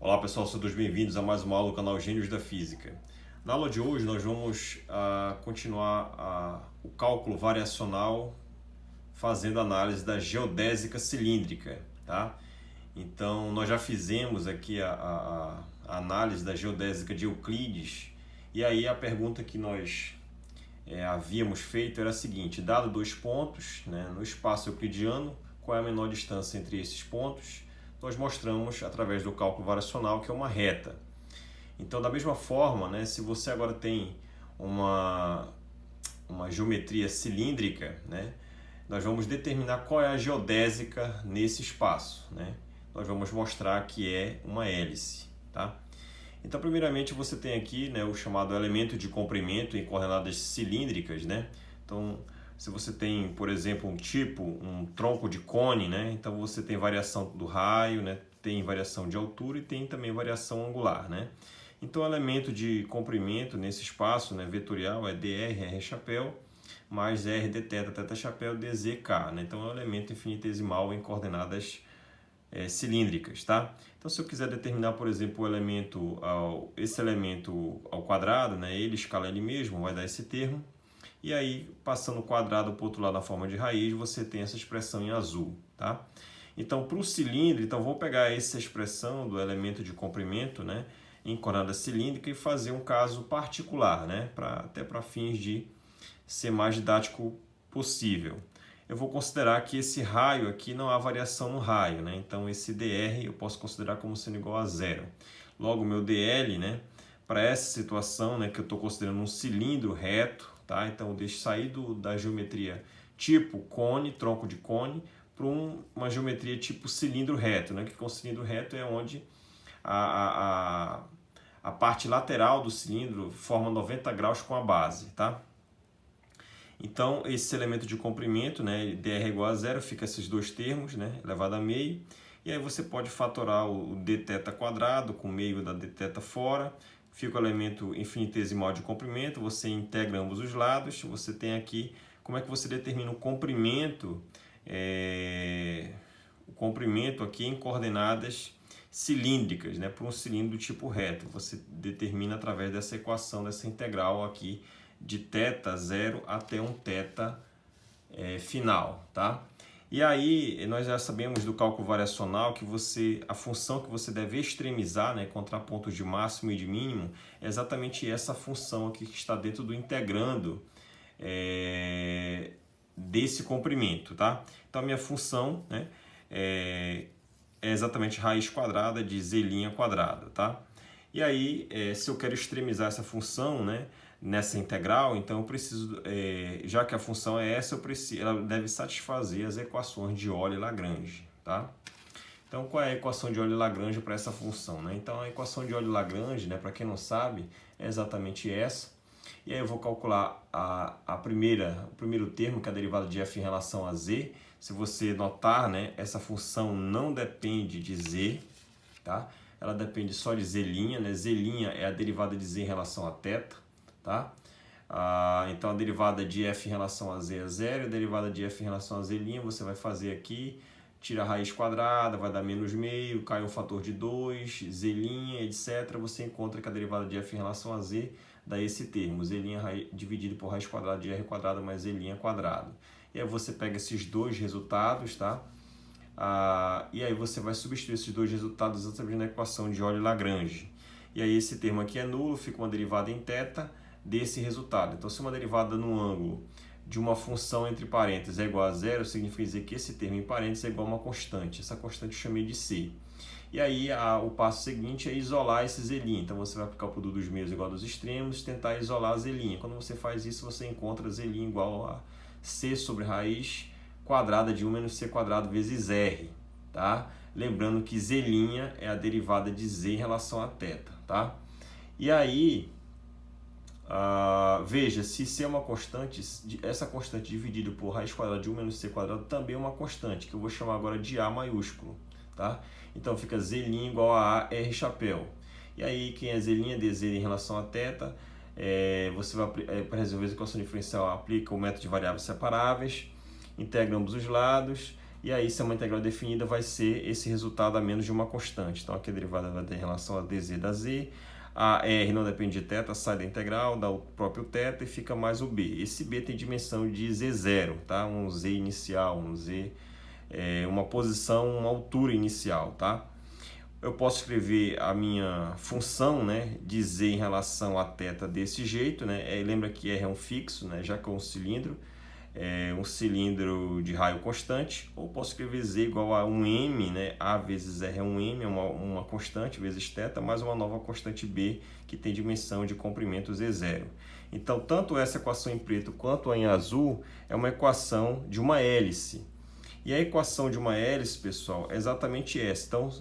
Olá pessoal, sejam todos bem-vindos a mais uma aula do canal Gênios da Física. Na aula de hoje nós vamos continuar o cálculo variacional fazendo análise da geodésica cilíndrica, tá? Então nós já fizemos aqui a análise da geodésica de Euclides e aí a pergunta que nós havíamos feito era a seguinte: dado dois pontos, né, no espaço euclidiano, qual é a menor distância entre esses pontos? Nós mostramos através do cálculo variacional que é uma reta. Então, da mesma forma, né, se você agora tem uma geometria cilíndrica, né, nós vamos determinar qual é a geodésica nesse espaço, né? Nós vamos mostrar que é uma hélice, tá? Então, primeiramente, você tem aqui, né, o chamado elemento de comprimento em coordenadas cilíndricas, né? Então, se você tem, por exemplo, um tronco de cone, né? Então você tem variação do raio, né? Tem variação de altura e tem também variação angular, né? Então o elemento de comprimento nesse espaço, né, vetorial é dr, r chapéu, mais r d θ, θ chapéu, dz, k, né? Então é um elemento infinitesimal em coordenadas cilíndricas, tá? Então se eu quiser determinar, por exemplo, esse elemento ao quadrado, né? Ele escala ele mesmo, vai dar esse termo. E aí, passando o quadrado para o outro lado na forma de raiz, você tem essa expressão em azul, tá? Então, para o cilindro, então vou pegar essa expressão do elemento de comprimento, né, em coordenada cilíndrica e fazer um caso particular, né, até para fins de ser mais didático possível. Eu vou considerar que esse raio aqui não há variação no raio, né? Então, esse dr eu posso considerar como sendo igual a zero. Logo, meu dl, né, para essa situação, né, que eu estou considerando um cilindro reto, tá? Então eu deixo sair da geometria tipo cone, tronco de cone, para uma geometria tipo cilindro reto, né? Que com cilindro reto é onde a parte lateral do cilindro forma 90 graus com a base, tá? Então esse elemento de comprimento, né, dr igual a zero, fica esses dois termos, né, elevado a meio, e aí você pode fatorar o dθ quadrado com meio da dθ fora. Fica o elemento infinitesimal de comprimento, você integra ambos os lados, você tem aqui como é que você determina o comprimento aqui em coordenadas cilíndricas, né, para um cilindro tipo reto. Você determina através dessa equação, dessa integral aqui de θ zero até um θ final, tá? E aí, nós já sabemos do cálculo variacional que a função que você deve extremizar, né, encontrar pontos de máximo e de mínimo, é exatamente essa função aqui que está dentro do integrando desse comprimento, tá? Então, a minha função, né, é exatamente raiz quadrada de z' quadrada, tá? E aí, se eu quero extremizar essa função, né, nessa integral, então eu preciso, já que a função é essa, ela deve satisfazer as equações de Euler e Lagrange, tá? Então, qual é a equação de Euler e Lagrange para essa função, né? Então, a equação de Euler e Lagrange, né, para quem não sabe, é exatamente essa. E aí eu vou calcular o primeiro termo, que é a derivada de f em relação a z. Se você notar, né, essa função não depende de z, tá? Ela depende só de z', né? Z' é a derivada de z em relação a θ. Tá? Então a derivada de f em relação a z é zero, a derivada de f em relação a z' você vai fazer aqui, tira a raiz quadrada, vai dar menos meio, cai um fator de 2, z', etc. Você encontra que a derivada de f em relação a z dá esse termo, z' dividido por raiz quadrada de r quadrado mais z' quadrado. E aí você pega esses dois resultados, tá? E aí você vai substituir esses dois resultados exatamente na equação de Euler e Lagrange. E aí esse termo aqui é nulo, fica uma derivada em θ desse resultado. Então, se uma derivada no ângulo de uma função entre parênteses é igual a zero, significa dizer que esse termo em parênteses é igual a uma constante. Essa constante eu chamei de C. E aí, o passo seguinte é isolar esse z'. Então, você vai aplicar o produto dos meios igual a dos extremos, tentar isolar a z'. Quando você faz isso, você encontra z' igual a C sobre raiz quadrada de 1 menos C quadrado vezes R, tá? Lembrando que z' é a derivada de z em relação a θ, tá? E aí, veja, se C é uma constante, essa constante dividida por raiz quadrada de 1 menos C quadrado também é uma constante, que eu vou chamar agora de A maiúsculo, tá? Então fica z' igual a R chapéu. E aí, quem é z' é dz em relação a θ. Você vai, para resolver a equação diferencial, aplica o método de variáveis separáveis, integra ambos os lados, E aí, se é uma integral definida, vai ser esse resultado a menos de uma constante. Então, aqui a derivada vai ter relação a dz da z. A r não depende de θ, sai da integral, dá o próprio θ e fica mais o b. Esse b tem dimensão de z0, tá? Um z inicial, um z, uma posição, uma altura inicial, tá? Eu posso escrever a minha função, né, de z em relação a θ desse jeito, né? Lembra que R é um fixo, né, já que é um cilindro de raio constante, ou posso escrever z igual a um m, né? A vezes r é um m, é uma constante, vezes θ, mais uma nova constante b, que tem dimensão de comprimento z0. Então, tanto essa equação em preto quanto a em azul é uma equação de uma hélice. E a equação de uma hélice, pessoal, é exatamente essa. Então,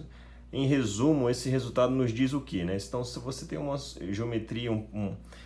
em resumo, esse resultado nos diz o quê, né? Então, se você tem uma geometria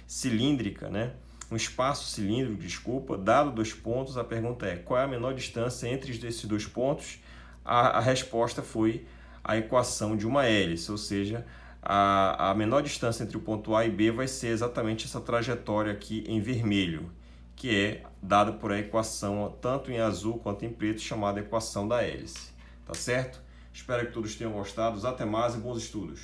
cilíndrica, né? Um espaço cilíndrico, desculpa, dado 2 pontos, a pergunta é: qual é a menor distância entre esses 2 pontos? A resposta foi a equação de uma hélice, ou seja, a menor distância entre o ponto A e B vai ser exatamente essa trajetória aqui em vermelho, que é dada por a equação, tanto em azul quanto em preto, chamada equação da hélice. Tá certo? Espero que todos tenham gostado. Até mais e bons estudos!